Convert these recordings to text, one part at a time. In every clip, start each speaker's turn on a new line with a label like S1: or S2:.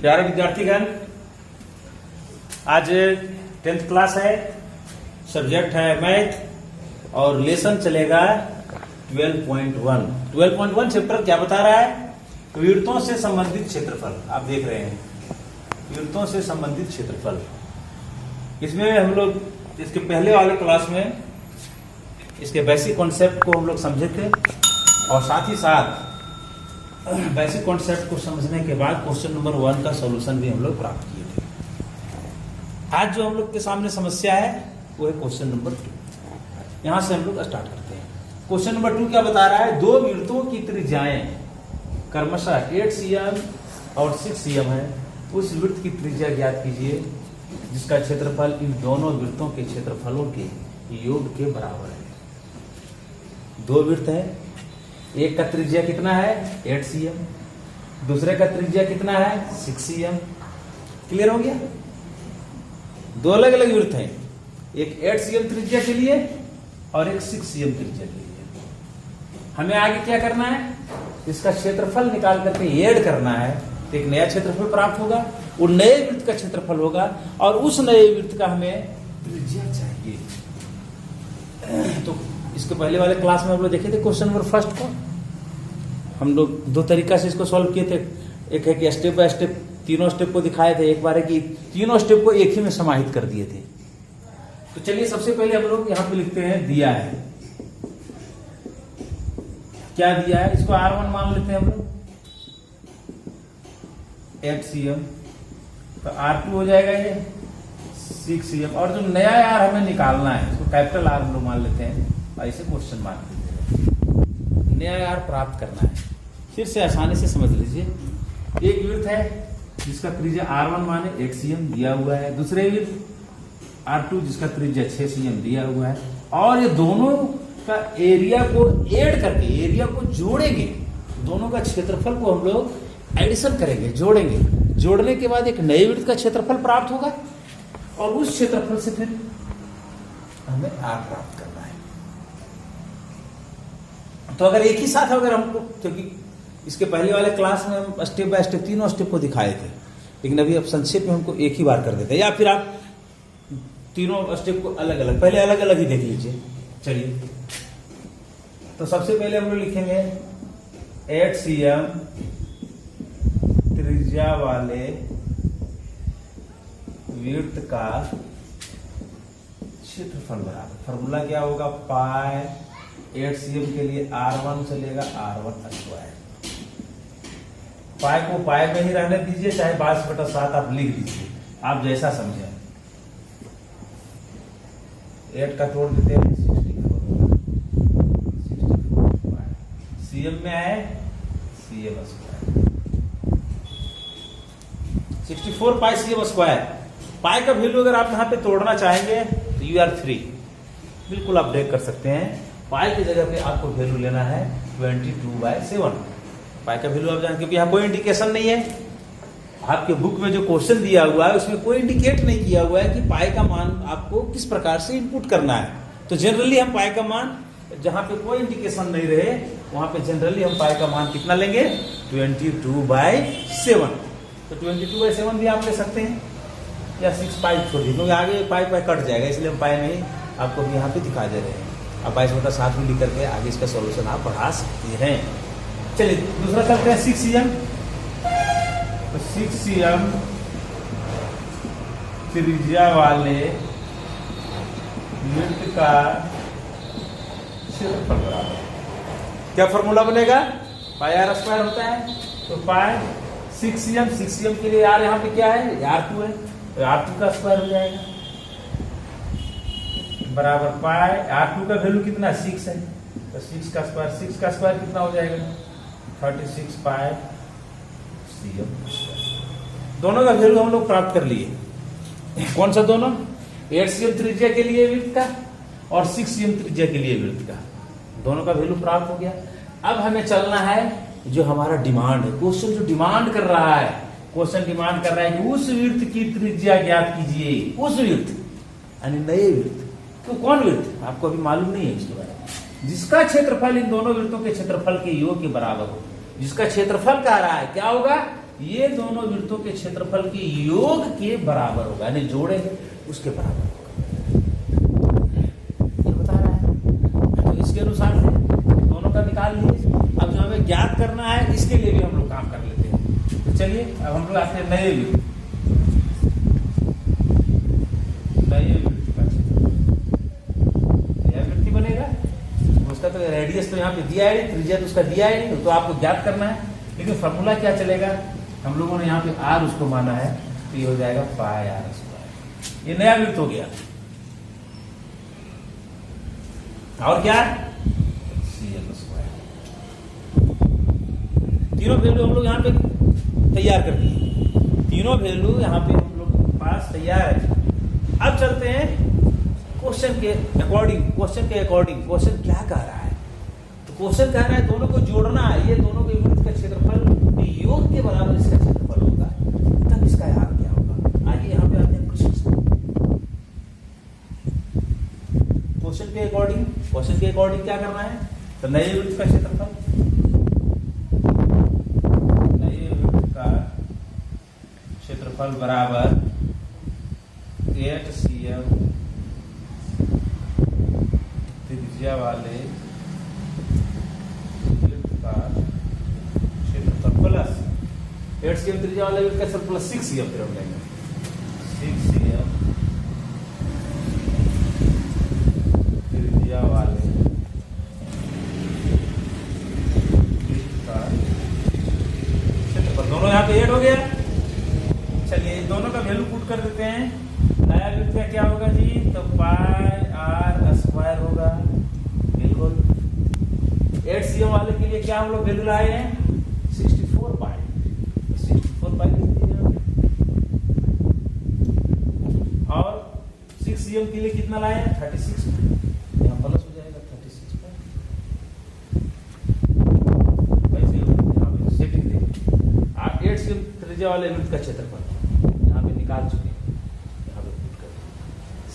S1: प्यारे विद्यार्थीगण, आज 10th class है, सब्जेक्ट है मैथ और लेसन चलेगा 12.1। 12.1 चैप्टर क्या बता रहा है? विवृतों से संबंधित क्षेत्रफल। आप देख रहे हैं विवृतों से संबंधित क्षेत्रफल। इसमें हम लोग इसके पहले वाले क्लास में इसके बेसिक कॉन्सेप्ट को हम लोग समझे थे और साथ ही साथ बेसिक कॉन्सेप्ट को समझने के बाद क्वेश्चन नंबर 1 का सॉल्यूशन भी हम लोग प्राप्त किए थे। आज जो हम लोग के सामने समस्या है वो है क्वेश्चन नंबर 2। यहां से हम लोग स्टार्ट करते हैं। क्वेश्चन नंबर 2 क्या बता रहा है? दो वृत्तों की त्रिज्याएं क्रमशः 8 cm और 6 cm है। उस वृत्त की त्रिज्या ज्ञात कीजिए जिसका क्षेत्रफल इन दोनों वृत्तों के क्षेत्रफलों के योग के बराबर है। दो वृत्त है, एक का त्रिज्या कितना है 8 cm, दूसरे का त्रिज्या कितना है 6 cm। क्लियर हो गया? दो अलग अलग वृत्त हैं, एक 8 cm त्रिज्या के लिए और एक 6 cm त्रिज्या के लिए। हमें आगे क्या करना है? इसका क्षेत्रफल निकाल करके ऐड करना है तो एक नया क्षेत्रफल प्राप्त होगा। वो नए वृत्त का क्षेत्रफल होगा और उस नए वृत्त का हमें त्रिज्या चाहिए। तो इसके पहले वाले क्लास में हम लोग देखे थे क्वेश्चन नंबर 1 को। हम लोग दो तरीका से इसको सॉल्व किए थे। एक है कि स्टेप बाय स्टेप तीनों स्टेप को दिखाए थे, एक बार है कि तीनों स्टेप को एक ही में समाहित कर दिए थे। तो चलिए सबसे पहले हम लोग यहां पे लिखते हैं दिया है। क्या दिया है? इसको R1 मान लेते हैं हम लोग 8 cm, तो R2 हो जाएगा ये 6 cm और जो नया R हमें निकालना है इसको कैपिटल R हम लोग मान लेते हैं और इसे क्वेश्चन मार्क देते हैं। नया R प्राप्त करना है। फिर से आसानी से समझ लीजिए, एक वृत्त है जिसका त्रिज्या R1 माने 8 cm दिया हुआ है, दूसरे वृत्त R2 जिसका त्रिज्या 6 cm दिया हुआ है और ये दोनों का एरिया को ऐड करके एरिया को जोड़ेंगे। दोनों का क्षेत्रफल को हम लोग एडिशन करेंगे, जोड़ेंगे। जोड़ने के बाद एक नए वृत्त का क्षेत्रफल प्राप्त होगा और उस क्षेत्रफल से फिर हमें R प्राप्त करना है। तो अगर एक ही साथ अगर हमको, क्योंकि इसके पहले वाले क्लास में हम स्टेप बाय स्टेप तीनों स्टेप को दिखाए थे, लेकिन अभी अब संक्षेप में हमको एक ही बार कर देते हैं, या फिर आप तीनों स्टेप को अलग अलग, पहले अलग अलग ही देख लीजिए। चलिए, तो सबसे पहले हम लोग लिखेंगे 8 cm त्रिज्या वाले वृत्त का क्षेत्रफल बराबर, फॉर्मूला क्या होगा? पाई 8 cm के लिए R1 चलेगा R1 स्क्वायर। पाई को पाई में ही रहने दीजिए, चाहे 22/7 आप लिख दीजिए, आप जैसा समझें। 8 का तोड़ देते हैं 64 cm में है cm स्क्वायर, 64 पाई cm स्क्वायर। पाई का वैल्यू अगर आप यहाँ पे तोड़ना चाहेंगे तो यू आर फ्री, बिल्कुल आप ब्रेक कर सकते हैं। पाई की जगह पे आपको वैल्यू लेना है 22/7। पाई का वैल्यू आप जान, क्योंकि यहाँ कोई इंडिकेशन नहीं है। आपके बुक में जो क्वेश्चन दिया हुआ है उसमें कोई इंडिकेट नहीं किया हुआ है कि पाई का मान आपको किस प्रकार से इनपुट करना है। तो जनरली हम पाई का मान, जहां पे कोई इंडिकेशन नहीं रहे वहां पे जनरली हम पाई का मान कितना लेंगे? 22/7। तो 22/7 भी आप ले सकते हैं या 6 पाई छोड़िए, क्योंकि आगे पाई कट जाएगा, इसलिए हम पाई नहीं आपको भी यहाँ पे दिखा दे रहे हैं। आप 22/7 में लिख करके आगे इसका सॉल्यूशन आप बढ़ा सकते हैं। चलिए दूसरा करते हैं 6 cm। तो 6 cm त्रिज्या वाले वृत्त का क्षेत्रफल बराबर, क्या फॉर्मूला बनेगा? पाई R स्क्वायर होता है। तो पाई 6 cm के लिए R यहाँ पे क्या है? R2 है, तो R2 का स्क्वायर हो जाएगा बराबर पाई। R2 का वैल्यू कितना? 6 है, तो 6 का स्क्वायर कितना हो जाएगा? 36 पाई cm। दोनों का वैल्यू हम लोग प्राप्त कर लिए। कौन सा दोनों? 8 cm त्रिज्या के लिए वृत्त का और 6 cm त्रिज्या के लिए वृत्त का, दोनों का वैल्यू प्राप्त हो गया। अब हमें चलना है जो हमारा डिमांड है, क्वेश्चन जो डिमांड कर रहा है। क्वेश्चन डिमांड कर रहा है कि उस वृत्त की त्रिज्या ज्ञात कीजिए। उस वृत्त यानी नए वृत्त। तो कौन वृत्त? आपको अभी मालूम नहीं है इसके बारे में। जिसका क्षेत्रफल इन दोनों वृत्तों के क्षेत्रफल के योग के बराबर हो, जिसका क्षेत्रफल कह रहा है क्या होगा? ये दोनों वृत्तों के क्षेत्रफल के योग के बराबर होगा, यानी जोड़ेंगे उसके बराबर होगा, ये बता रहा है। तो इसके अनुसार से दोनों का निकाल लिए। अब जो हमें ज्ञात करना है इसके लिए भी हम लोग काम कर लेते हैं। तो चलिए अब हम लोग आते हैं नए वृत्त का क्षेत्रफल। यह वृत्त बनेगा, उसका तो रेडियस तो यहाँ पे दिया है नहीं, त्रिज्या तो उसका दिया है नहीं, तो आपको ज्ञात करना है। लेकिन फॉर्मूला क्या चलेगा, हम लोगों ने यहाँ पे आर उसको माना है, तो ये हो जाएगा पाई आर स्क्वायर। ये नया वृत्त हो गया। और क्या, CL स्क्वायर। तीनों वैल्यू हम लोग यहाँ पे तैयार कर दिए, तीनों वैल्यू यहाँ पे हम लोग के पास तैयार है। अब चलते हैं क्वेश्चन के अकॉर्डिंग। क्वेश्चन क्या कह रहा है, तो क्वेश्चन कह रहा है दोनों को जोड़ना है, ये दोनों के वृत्त का क्षेत्रफल योग के बराबर इसका क्षेत्रफल होगा, तब इसका योग क्या होगा। आइए यहाँ पे आते हैं प्रश्न। क्वेश्चन के अकॉर्डिंग क्या करना है, तो नए वृत्त का क्षेत्रफल, नए वृत्त का क्षेत्रफल बराबर 8cm त्रिज्या वाले वृत्त का क्षेत्रफल प्लस 8cm त्रिज्या वाले वृत्त का क्षेत्रफल प्लस 6cm, फिर हम लेंगे 6cm त्रिज्या वाले वृत्त का क्षेत्रफल। दोनों यहाँ पे ऐड हो गया। चलिए दोनों का वैल्यू पुट कर देते हैं। नया वृत्त का क्या होगा जी, तो पाई आर स्क्वायर होगा, बिल्कुल। 8cm वाले के लिए क्या हम लोग वैल्यू लाए हैं, 64 पाई और 6cm के लिए कितना लाए हैं, 36। यहाँ प्लस हो जाएगा 36 पाई। यहाँ पे सेटिंग देखिए, आप 8cm त्रिज्या वाले वृत्त का क्षेत्रफल यहाँ पे निकाल चुके हैं,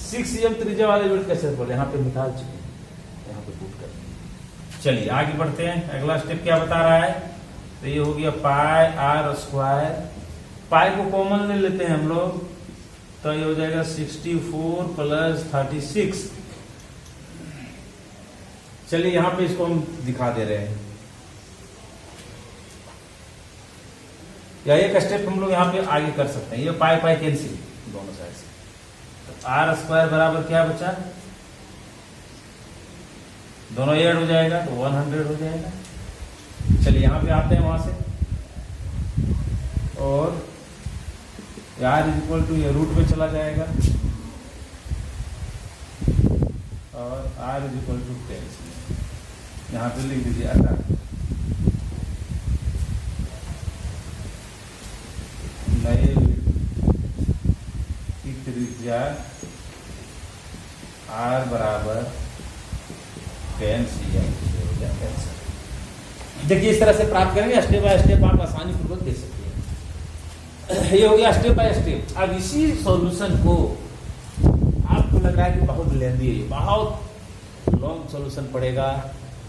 S1: 6cm त्रिज्या वाले वृत्त का क्षेत्रफल यहाँ पे निकाल चुके हैं, यहाँ पे पुट कर। चलिए आगे बढ़ते हैं। अगला स्टेप क्या बता रहा है, तो ये हो गया पाई आर स्क्वायर। पाई को कॉमन ले लेते हैं हम लोग, तो ये हो जाएगा 64 प्लस 36। चलिए यहाँ पे इसको हम दिखा दे रहे हैं, या एक स्टेप हम लोग यहाँ पे आगे कर सकते हैं। ये पाई पाई कैंसिल दोनों साइड से, आर स्क्वायर बराबर क्या बचा, दोनों ऐड हो जाएगा तो 100 हो जाएगा। चलिए यहाँ पे आते हैं वहां से, और आर इज इक्वल टू ये रूट में चला जाएगा, और आर इज इक्वल टू 10। यहाँ पे लिख दीजिए आकार, नए की त्रिज्या आर बराबर 10cm। देखिए इस तरह से प्राप्त करेंगे, स्टेप बाय स्टेप आप आसानी पूर्वक देख सकते हैं। ये हो गया स्टेप बाय स्टेप। अब इसी सॉल्यूशन को आपको लग रहा है कि बहुत लेंदी है, बहुत लॉन्ग सॉल्यूशन पड़ेगा,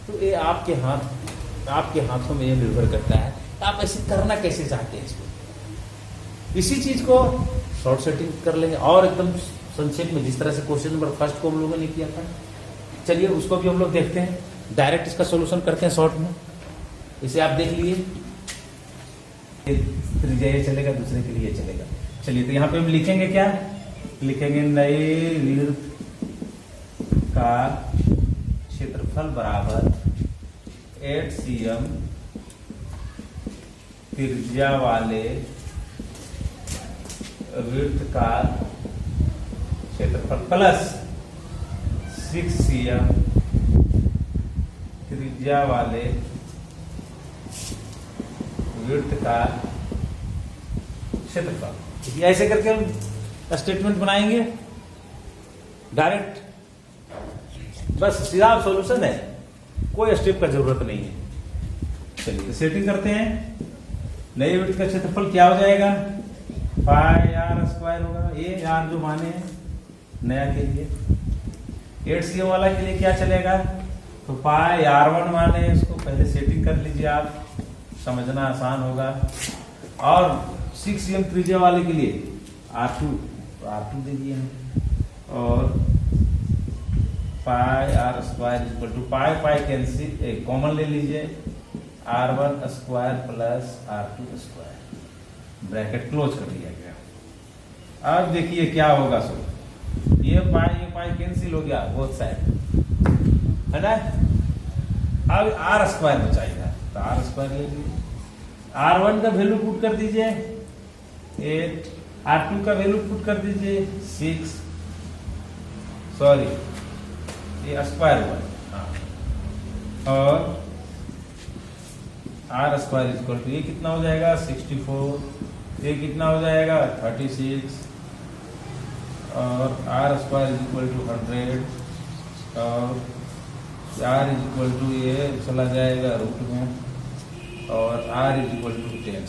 S1: तो ये आपके हाथों में ये निर्भर करता है आप ऐसे करना कैसे चाहते हैं इसको। इसी चीज को शॉर्ट सेटिंग कर लेंगे और एकदम संक्षेप में, जिस तरह से क्वेश्चन नंबर फर्स्ट को हम लोगों ने किया था। चलिए उसको भी हम लोग देखते हैं, डायरेक्ट इसका सॉल्यूशन करते हैं शॉर्ट में। इसे आप देख लिए, त्रिज्या ये चलेगा, दूसरे के लिए चलेगा। चलिए तो यहाँ पे हम लिखेंगे क्या, लिखेंगे नए वृत्त का क्षेत्रफल बराबर 8cm त्रिज्या वाले वृत्त का क्षेत्रफल प्लस 6cm त्रिज्या वाले वृत्त का क्षेत्रफल। ऐसे करके हम स्टेटमेंट बनाएंगे डायरेक्ट, बस सीधा सॉल्यूशन है, कोई स्टेप का जरूरत नहीं है। चलिए सेटिंग करते हैं। नए वृत्त का क्षेत्रफल क्या हो जाएगा, पाई आर स्क्वायर होगा, ये आर जो माने हैं नया के लिए। 8cm वाला के लिए क्या चलेगा, तो पाई R1 माने इसको, पहले सेटिंग कर लीजिए आप, समझना आसान होगा। और 6 cm त्रिज्या वाले के लिए R2, तो R2 दे दिए हैं। और pi R square equal to pi cancel, common ले लीजिए, R1 square plus R2 square, bracket close कर दिया गया। अब देखिए क्या होगा सो, ये पाई कैंसिल हो गया बोथ साइड, है ना। अब R स्क्वायर बचाएगा, तो R स्क्वायर ले लीजिए। R1 का वैल्यू पुट कर दीजिए 8, R2 का वैल्यू पुट कर दीजिए 6, सॉरी ये स्क्वायर हुआ, हाँ। और R स्क्वायर इक्वल टू ये कितना हो जाएगा 64, ये कितना हो जाएगा 36, और R स्क्वायर इक्वल टू 100, और R इक्वल टू ये चला जाएगा रूट में, और R इक्वल टू 10।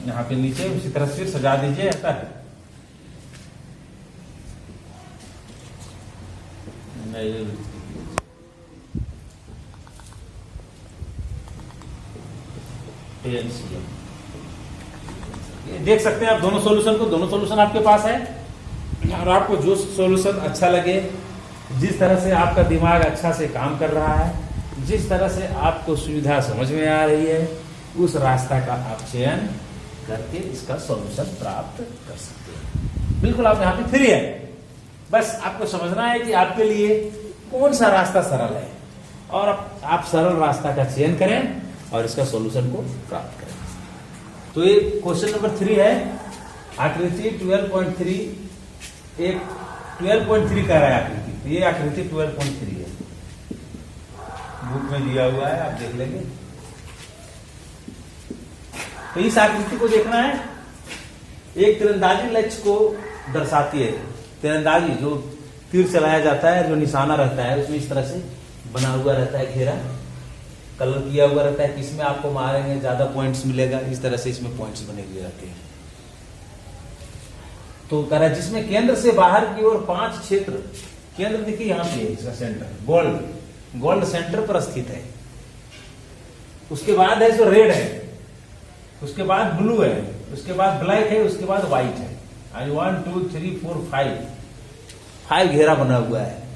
S1: यहाँ पे नीचे उसी तरह से सजा दीजिए, ऐसा है। देख सकते हैं आप दोनों सॉल्यूशन को, दोनों सॉल्यूशन आपके पास है। और आपको जो सॉल्यूशन अच्छा लगे, जिस तरह से आपका दिमाग अच्छा से काम कर रहा है, जिस तरह से आपको सुविधा समझ में आ रही है, उस रास्ता का आप चयन करके इसका सॉल्यूशन प्राप्त कर सकते हैं। बिल्कुल आप यहाँ पे फ्री है, बस आपको समझना है कि आपके लिए कौन सा रास्ता सरल है, और आप सरल रास्ता का चयन करें और इसका सॉल्यूशन को प्राप्त करें। तो ये क्वेश्चन नंबर 3 है, आकृति 12.3, एक 12.3 कह रहा है आकृति, तो ये आकृति 12.3 है, बुक में दिया हुआ है, आप देख लेंगे। तो इस आकृति को देखना है, एक तीरंदाजी लक्ष्य को दर्शाती है। तीरंदाजी जो तीर चलाया जाता है, जो निशाना रहता है, उसमें इस तरह से बना हुआ रहता है, घेरा कलर किया हुआ रहता है, किसमें आपको मारेंगे ज्यादा पॉइंट्स मिलेगा, इस तरह से इसमें पॉइंट्स बने हुए रहते हैं। तो कह रहा है जिसमें केंद्र से बाहर की ओर 5 क्षेत्र, केंद्र देखिए यहाँ पे इसका सेंटर गोल्ड सेंटर पर स्थित है। उसके बाद है जो रेड है, उसके बाद ब्लू है, उसके बाद ब्लैक है, उसके बाद व्हाइट है। 1 2 3 4 5 घेरा बना हुआ है।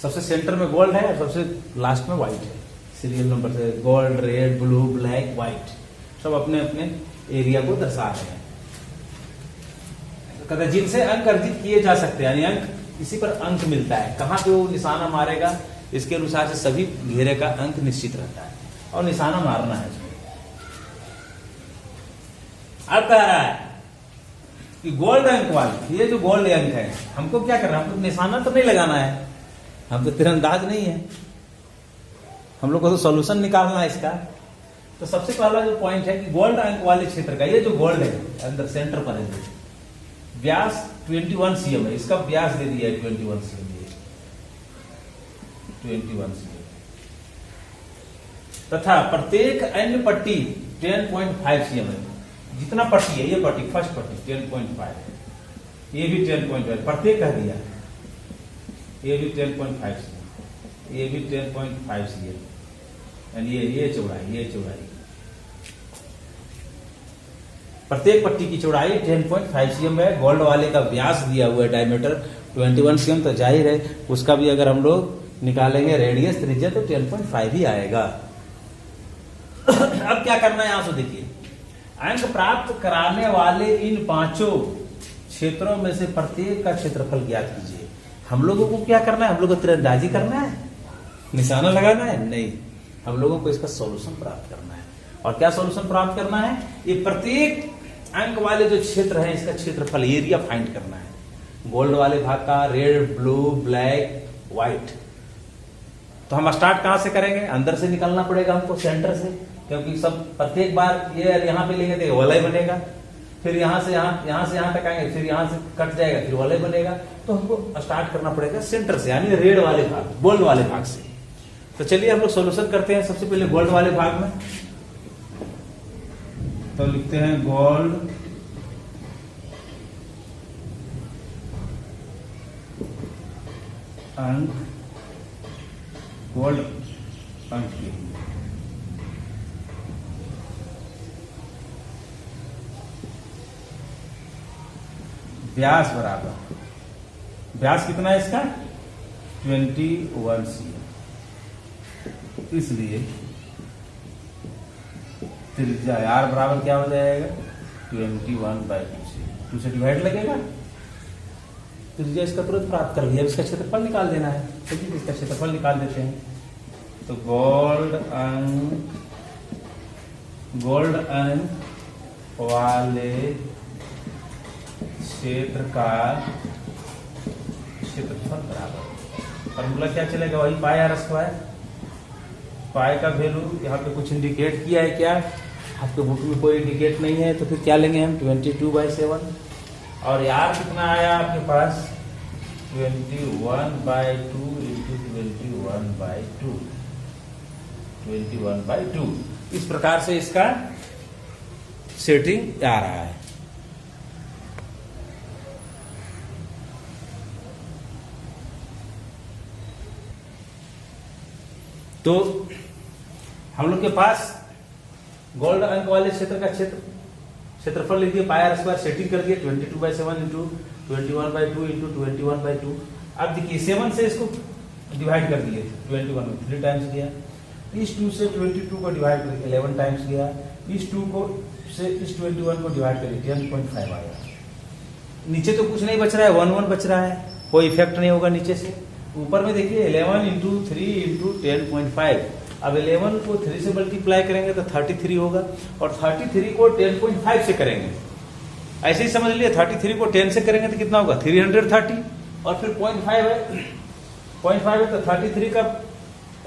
S1: सबसे सेंटर में गोल्ड है और सबसे लास्ट में व्हाइट है, सीरियल नंबर से gold, red, blue, black, white, सब अपने अपने एरिया को दर्शा रहे हैं। कहते हैं जिनसे अंक अर्जित किए जा सकते हैं, यानी अंक, इसी पर अंक मिलता है, कहां पे वो निशाना मारेगा इसके अनुसार से सभी घेरे का अंक निश्चित रहता है, और निशाना मारना है इसमें। अब कह रहा है कि गोल्ड अंक वाले, ये जो गोल्ड अंक है, हमको क्या करना है, हमको निशाना तो नहीं लगाना है, हम तो तीरंदाज नहीं है, हम लोग को तो सॉल्यूशन निकालना है इसका। तो सबसे पहला जो पॉइंट है कि गोल्ड अंक वाले क्षेत्र का, ये जो गोल्ड है अंदर सेंटर पर है, व्यास 21 cm है, इसका व्यास दे दिया है 21 cm, 21 cm, तथा प्रत्येक अन्य पट्टी 10.5 cm है। जितना पट्टी है, ये पट्टी फर्स्ट पट्टी 10.5 है, ये भी 10.5, प्रत्येक कह दिया, ये भी 10.5 cm, ये भी 10.5 cm, यानी ये चौड़ाई प्रत्येक पट्टी की चौड़ाई 10.5 cm है। गोल्ड वाले का व्यास दिया हुआ है डायमीटर 21 cm, तो जाहिर है उसका भी अगर हम लोग निकालेंगे रेडियस त्रिज्या तो 10.5 ही आएगा। अब क्या करना है, यहां से देखिए, अंक प्राप्त कराने वाले इन 5 क्षेत्रों में से प्रत्येक का क्षेत्रफल ज्ञात कीजिए। हम लोगों को क्या करना है, हम लोगों को तीरंदाजी करना है, निशाना लगाना है? नहीं, हम लोगों को इसका सॉल्यूशन प्राप्त करना है। और क्या सॉल्यूशन प्राप्त करना है, ये प्रत्येक अंक वाले जो क्षेत्र है इसका क्षेत्रफल, एरिया फाइंड करना है, गोल्ड वाले भाग का, रेड, ब्लू, ब्लैक, व्हाइट। तो हम स्टार्ट कहां से करेंगे, अंदर से निकलना पड़ेगा हमको, सेंटर से, क्योंकि सब प्रत्येक बार ये यहाँ पे लेंगे तो वलय बनेगा, फिर यहाँ से यहाँ तक आएंगे, फिर यहाँ से कट जाएगा, फिर वलय बनेगा। तो हमको स्टार्ट करना पड़ेगा सेंटर से, यानी रेड वाले भाग, गोल्ड वाले भाग से। तो चलिए हम लोग सॉल्यूशन करते हैं। सबसे पहले गोल्ड वाले भाग में तो लिखते हैं गोल्ड अंक, गोल्ड अंक व्यास बराबर, व्यास कितना है इसका 21 cm, इसलिए त्रिज्या r बराबर क्या हो जाएगा 21/2 से 2 से डिवाइड लगेगा, त्रिज्या इसका तुरंत प्राप्त कर लिया। इसका क्षेत्रफल निकाल देना है, चलिए इसका क्षेत्रफल निकाल देते हैं। तो गोल्ड अंक वाले क्षेत्र का क्षेत्रफल बराबर, फॉर्मूला क्या चलेगा वही पाई आर स्क्वायर। पाई का वैल्यू यहाँ पे कुछ इंडिकेट किया है क्या, आपके बुक में कोई इंडिकेट नहीं है, तो फिर क्या लेंगे हम 22/7। और यार कितना आया आपके पास 21/2 इंटू 21/2। इस प्रकार से इसका सेटिंग आ रहा है। तो हम लोग के पास गोल्ड अंक वाले क्षेत्र का क्षेत्रफल लिख दिया, पाई आर स्क्वायर सेटिंग कर दिया 22/7 इंटू 21/2 इंटू 21/2। अब देखिए 7 से इसको डिवाइड कर दिए 21 में 3 टाइम्स गया, इस 2 से 22 को डिवाइड करके 11 टाइम्स गया, इस 2 को से इस 21 को डिवाइड करके 10.5 आया। नीचे तो कुछ नहीं बच रहा है, 1 बच रहा है, कोई इफेक्ट नहीं होगा नीचे से। ऊपर में देखिए 11 इंटू 3 इंटू 10.5। अब 11 को 3 से मल्टीप्लाई करेंगे तो 33 होगा, और 33 को 10.5 से करेंगे, ऐसे ही समझ लिए 33 को 10 से करेंगे तो कितना होगा 330, और फिर 0.5 है, 0.5 है तो 33 का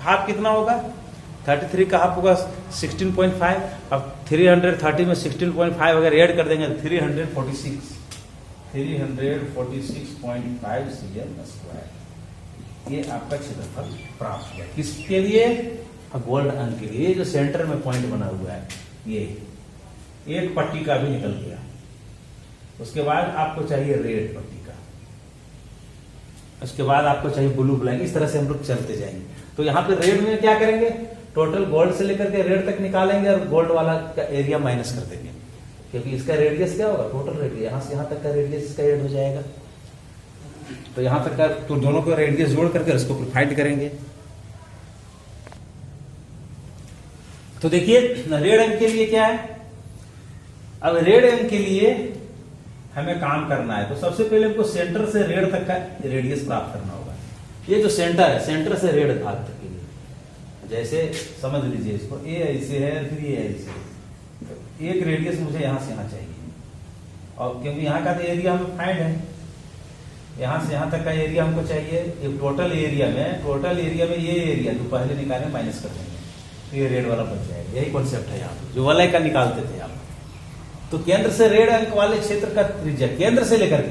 S1: हाफ कितना होगा, 33 का हाफ होगा 16.5। अब 330 में 16.5 अगर ऐड कर देंगे तो 346.5 cm स्क्वायर, ये आपका क्षेत्रफल प्राप्त हुआ। किसके लिए, गोल्ड अंक के लिए। जो सेंटर में पॉइंट बना हुआ है, ये एक पट्टी का भी निकल गया। उसके बाद आपको चाहिए रेड पट्टी का, उसके बाद आपको चाहिए ब्लू ब्लैक, इस तरह से हम लोग चलते जाएंगे। तो यहाँ पे रेड में क्या करेंगे, टोटल गोल्ड से लेकर के रेड तक निकालेंगे और गोल्ड वाला का एरिया माइनस कर देंगे, क्योंकि इसका रेडियस क्या होगा, टोटल रेडियस यहाँ से यहाँ तक का रेडियस इसका ऐड हो जाएगा। तो यहां तक का, तो दोनों को रेडियस जोड़ करके उसको फाइंड करेंगे। तो देखिए रेड अंक के लिए क्या है, अब रेड अंक के लिए हमें काम करना है। तो सबसे पहले हमको सेंटर से रेड तक का रेडियस प्राप्त करना होगा। ये जो सेंटर है, सेंटर से रेड भाग तक के लिए, जैसे समझ लीजिए इसको, ए ऐसे है फिर ये ऐसे, तो एक रेडियस मुझे यहां से यहां चाहिए, और क्योंकि यहाँ का तो एरिया हमें फाइंड है, यहां से यहां तक का एरिया हमको चाहिए। टोटल एरिया में ये एरिया जो पहले निकाले माइनस कर देंगे, तो ये रेड वाला बच जाएगा। यही कॉन्सेप्ट है यहाँ पे, जो वलय का निकालते थे आप। तो केंद्र से रेड अंक वाले क्षेत्र का त्रिज्या, केंद्र से लेकर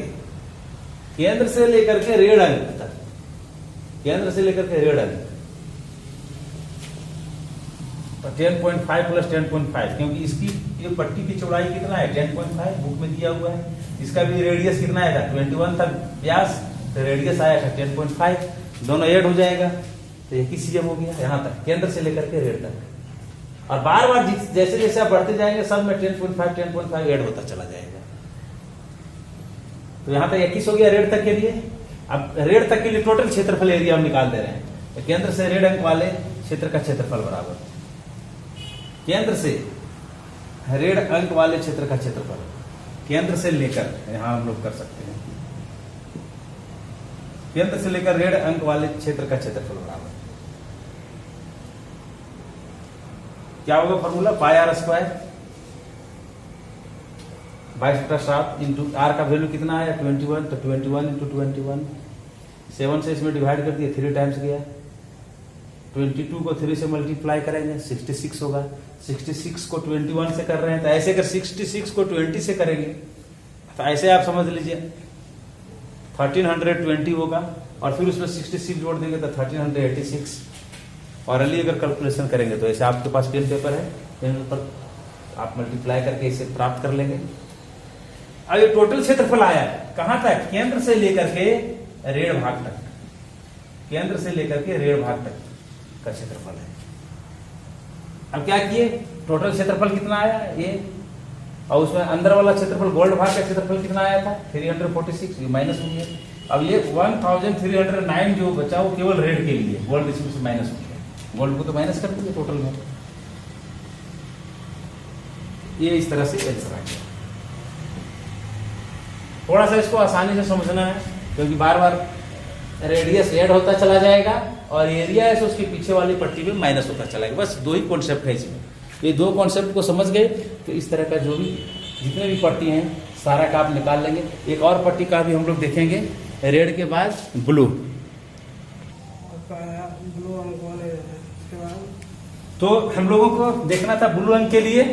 S1: के रेड अंक तक, केंद्र से लेकर के रेड अंक 10.5 प्लस 10.5, क्योंकि इसकी ये पट्टी की चौड़ाई कितना है 10.5 बुक में दिया हुआ है। इसका भी रेडियस कितना आएगा 21 तक व्यास, तो रेडियस आया था 10.5, दोनों ऐड हो जाएगा तो एक ही सीएम हो गया यहाँ तक, केंद्र से लेकर के रेड तक। और बार बार जैसे जैसे आप बढ़ते जाएंगे सब में 10.5 ऐड होता चला जाएगा। तो यहाँ तक 21 हो गया रेड तक के लिए। अब रेड तक के लिए टोटल क्षेत्रफल एरिया हम निकाल दे रहे हैं। तो केंद्र से रेड अंक वाले क्षेत्र का क्षेत्रफल बराबर, केंद्र से रेड अंक वाले क्षेत्र का क्षेत्रफल, केंद्र से लेकर यहां हम लोग कर सकते हैं, केंद्र से लेकर रेड अंक वाले क्षेत्र का क्षेत्रफल बराबर क्या होगा, formula pi R square 22/7 into R का वैल्यू कितना आया 21, तो 21 इंटू 21, 7 से इसमें डिवाइड कर दिया 3 टाइम्स गया, 22 को 3 से मल्टीप्लाई करेंगे 66 होगा, 66 को 21 से कर रहे हैं, तो ऐसे अगर 66 को 20 से करेंगे तो ऐसे आप समझ लीजिए 1320 होगा, और फिर उसमें 66 जोड़ देंगे तो 1386, और अली अगर कैलकुलेशन करेंगे तो ऐसे आपके पास पेन पेपर है, पेन पेपर आप मल्टीप्लाई करके इसे प्राप्त कर लेंगे। अब ये टोटल क्षेत्रफल आया कहां तक, केंद्र से लेकर के रेड भाग तक, केंद्र से लेकर के रेड भाग तक का क्षेत्रफल है। अब क्या किए, टोटल क्षेत्रफल कितना आया, ये और उसमें अंदर वाला क्षेत्रफल गोल्ड भाग का क्षेत्रफल कितना आया था 346, ये माइनस हो गया। अब ये 1309 जो बचा वो केवल रेड के लिए, गोल्ड इसमें से माइनस हो गया, गोल्ड को तो माइनस कर दिया टोटल में। ये इस तरह से आंसर आ गया। थोड़ा सा इसको आसानी से समझना है क्योंकि बार बार रेडियस ऐड होता चला जाएगा और एरिया है तो उसके पीछे वाली पट्टी में माइनस होता चला जाएगा। बस दो ही कॉन्सेप्ट है इसमें। ये दो कॉन्सेप्ट को समझ गए तो इस तरह का जो भी जितने भी पट्टी हैं सारा का आप निकाल लेंगे। एक और पट्टी का भी हम लोग देखेंगे, रेड के बाद ब्लू। तो हम लोगों को देखना था ब्लू अंक के लिए,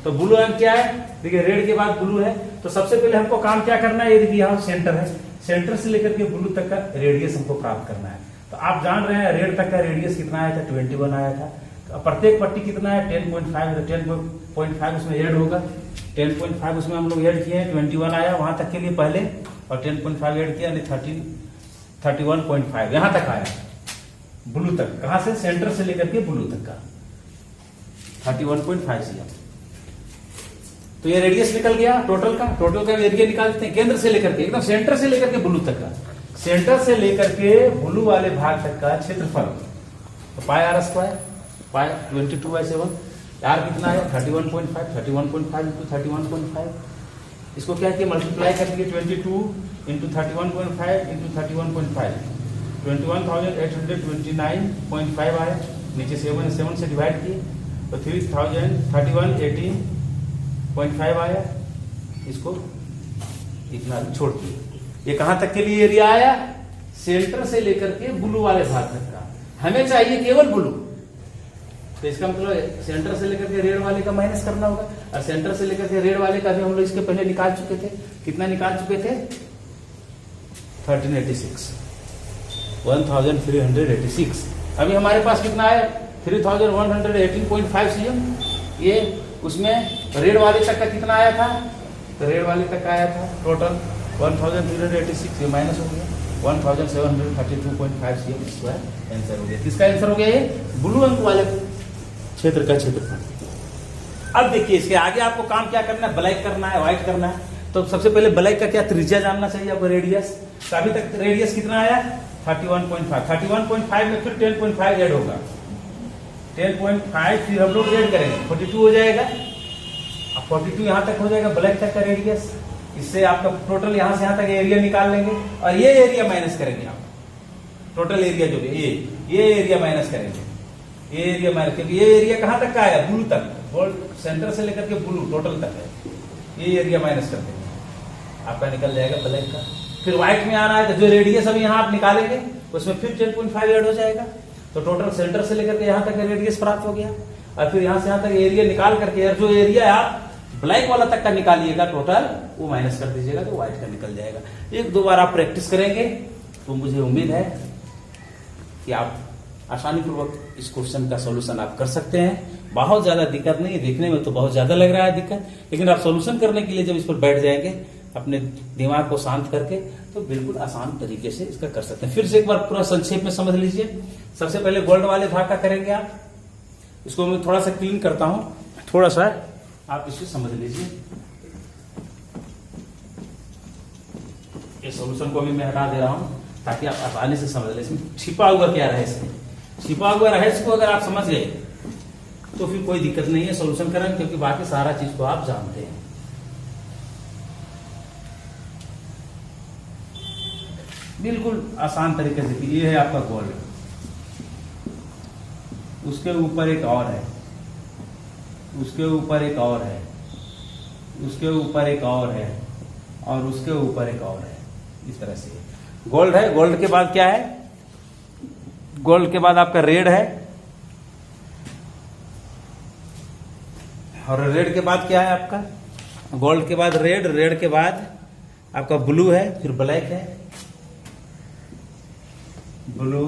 S1: तो ब्लू अंक क्या है, देखिए रेड के बाद ब्लू है। तो सबसे पहले हमको काम क्या करना है, ये देखिए यहाँ सेंटर है, सेंटर से लेकर के ब्लू तक का रेडियस हमको प्राप्त करना है। तो आप जान रहे हैं रेड तक का रेडियस कितना आया था, 21 आया था। तो प्रत्येक पट्टी कितना है 10.5, 10.5 उसमें ऐड होगा, 10.5 उसमें हम लोग ऐड किए, 21 आया वहां तक के लिए पहले, और 10.5 ऐड किया यानी 31.5 यहां तक आया ब्लू तक। कहां से, सेंटर से लेकर के ब्लू तक का 31.5 cm। तो ये रेडियस निकल गया टोटल का एरिया निकाल देते हैं केंद्र से लेकर के, एकदम सेंटर से लेकर के ब्लू तक का, सेंटर से लेकर के ब्लू वाले भाग तक का क्षेत्रफल। तो पाई आर स्क्वायर, पाई 22/7, आर कितना है 31.5, 31.5 इंटू 31.5, इसको क्या किया मल्टीप्लाई कर दिए 22 इंटू 31.5 इंटू 31.5, 21,829.5 आया, नीचे 7 से डिवाइड किए तो 3118.5 आया, इसको इतना छोड़ दिए। ये कहां तक के लिए एरिया आया, सेंटर से लेकर के ब्लू वाले भाग तक का। हमें चाहिए केवल ब्लू, तो इसका मतलब सेंटर से लेकर के रेड वाले का माइनस करना होगा, और सेंटर से लेकर के रेड वाले का भी हम लोग इसके पहले निकाल चुके थे। कितना निकाल चुके थे 1386। अभी हमारे पास कितना है 3118.5 cm। ये उसमें रेड वाले तक का कितना आया था, तो रेड वाले तक का आया था टोटल 1386, ये माइनस हो गया 1732.5 cm स्क्वायर आंसर हो गया। किसका आंसर हो गया, ये ब्लू अंक वाले क्षेत्र का क्षेत्रफल। अब देखिए इसके आगे आपको काम क्या करना है, ब्लैक करना है, व्हाइट करना है। तो सबसे पहले ब्लैक का क्या त्रिज्या जानना चाहिए आपको, रेडियस। तो अभी तक रेडियस कितना आया 31.5, 31.5 में फिर 10.5 ऐड होगा, 10.5 फिर हम लोग ऐड करेंगे 42 हो जाएगा। अब 42 यहां तक हो जाएगा ब्लैक तक का रेडियस। इससे आपका टोटल यहां से यहां तक एरिया निकाल लेंगे और ये एरिया माइनस करेंगे आप, टोटल एरिया जो है ये एरिया माइनस करेंगे, ये एरिया माइनस, क्योंकि ये एरिया कहां तक का आया ब्लू तक, गोल्ड सेंटर से लेकर के ब्लू टोटल तक है, ये एरिया माइनस कर देंगे, आपका निकल जाएगा ब्लैक का। फिर व्हाइट में आना है तो जो रेडियस अभी यहां आप निकालेंगे उसमें फिर 10.5 ऐड हो जाएगा, तो टोटल सेंटर से लेकर के यहां तक रेडियस प्राप्त हो गया। और फिर यहां से यहां तक एरिया निकाल करके जो एरिया आप ब्लैक वाला तक का निकालिएगा टोटल, वो माइनस कर दीजिएगा तो व्हाइट का निकल जाएगा। एक दो बार आप प्रैक्टिस करेंगे तो मुझे उम्मीद है कि आप आसानी पूर्वक इस क्वेश्चन का सॉल्यूशन आप कर सकते हैं। बहुत ज्यादा दिक्कत नहीं है, देखने में तो बहुत ज्यादा लग रहा है दिक्कत, लेकिन आप सॉल्यूशन करने के लिए जब इस पर बैठ जाएंगे अपने दिमाग को शांत करके तो बिल्कुल आसान तरीके से इसका कर सकते हैं। फिर से एक बार पूरा संक्षेप में समझ लीजिए। सबसे पहले गोल्ड वाले भाग का करेंगे आप, इसको मैं थोड़ा सा क्लीन करता हूं, थोड़ा सा आप इसे समझ लीजिए। ये सॉल्यूशन को भी मैं हटा दे रहा हूं ताकि आप आसानी से समझ लें इसमें छिपा हुआ क्या रहस्य है। छिपा हुआ रहस्य को अगर आप समझ गए तो फिर कोई दिक्कत नहीं है सॉल्यूशन करने, क्योंकि बाकी सारा चीज को आप जानते हैं। बिल्कुल आसान तरीके से, ये है आपका गोल्ड, उसके ऊपर एक और है, उसके ऊपर एक और है, उसके ऊपर एक और है, और उसके ऊपर एक और है, इस तरह से गोल्ड है। गोल्ड के बाद क्या है, गोल्ड के बाद आपका रेड है, और रेड के बाद क्या है आपका, गोल्ड के बाद रेड, रेड के बाद आपका ब्लू है, फिर ब्लैक है, ब्लू,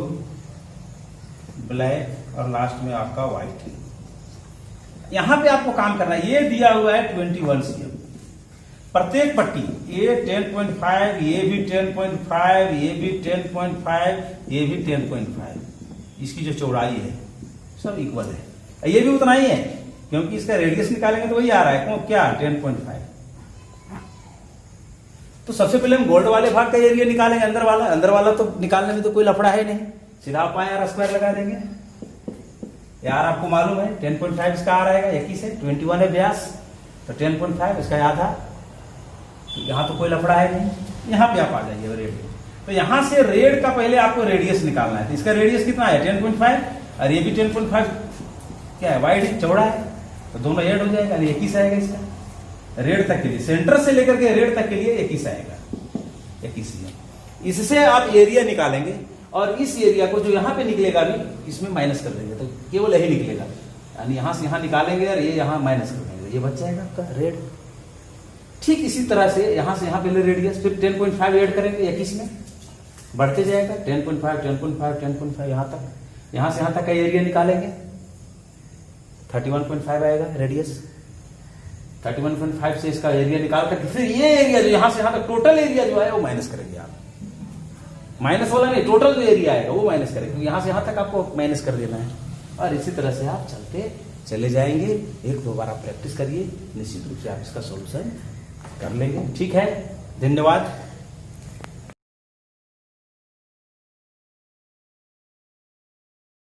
S1: ब्लैक और लास्ट में आपका व्हाइट है। यहां पे आपको काम करना है। ये दिया हुआ है 21 cm, प्रत्येक पट्टी ये 10.5, ये भी 10.5, ये भी 10.5, ये भी 10.5, इसकी जो चौड़ाई है सब इक्वल है, ये भी उतना ही है, क्योंकि इसका रेडियस निकालेंगे तो वही आ रहा है, क्या 10.5। तो सबसे पहले हम गोल्ड वाले भाग का एरिया निकालेंगे, अंदर वाला तो निकालने में तो कोई लफड़ा है नहीं, सीधा आप आर स्क्वायर लगा देंगे। यार आपको मालूम है 10.5 इसका आ रहेगा, 21 है, 21 है व्यास, तो 10.5 इसका आधा। तो यहां तो कोई लफड़ा है नहीं, यहां पे आप आ जाइए रेडियस। तो यहां से रेड का पहले आपको रेडियस निकालना है। तो इसका रेडियस कितना है 10.5, और ये भी 10.5 क्या है, वाइड है, चौड़ा है, तो दोनों ऐड हो जाएगा, 21 आएगा इसका रेड तक के लिए, सेंटर से लेकर के रेड तक के लिए 21 आएगा, 21। इससे आप एरिया निकालेंगे, और इस एरिया को जो यहां पे निकलेगा भी इसमें माइनस कर देंगे, तो केवल यही निकलेगा, यानी यहां से यहां निकालेंगे और ये यहां माइनस कर देंगे, ये बच जाएगा आपका रेड। ठीक इसी तरह से यहां से यहां पहले रेडियस, फिर 10.5 ऐड करेंगे 21 में, बढ़ते जाएगा 10.5 10.5 10.5 यहां तक, यहां से यहां तक का एरिया निकालेंगे, 31.5 आएगा रेडियस। 31.5 से इसका एरिया निकाल कर फिर ये एरिया जो यहां से यहां तक टोटल एरिया जो है वो माइनस करेंगे आप, माइनस वाला नहीं, टोटल जो एरिया आएगा वो माइनस करेंगे, क्योंकि यहां से यहां तक आपको माइनस कर देना है। और इसी तरह से आप चलते चले जाएंगे, एक दो बार आप प्रैक्टिस करिए, निश्चित रूप से आप इसका सोल्यूशन कर लेंगे। ठीक है, धन्यवाद।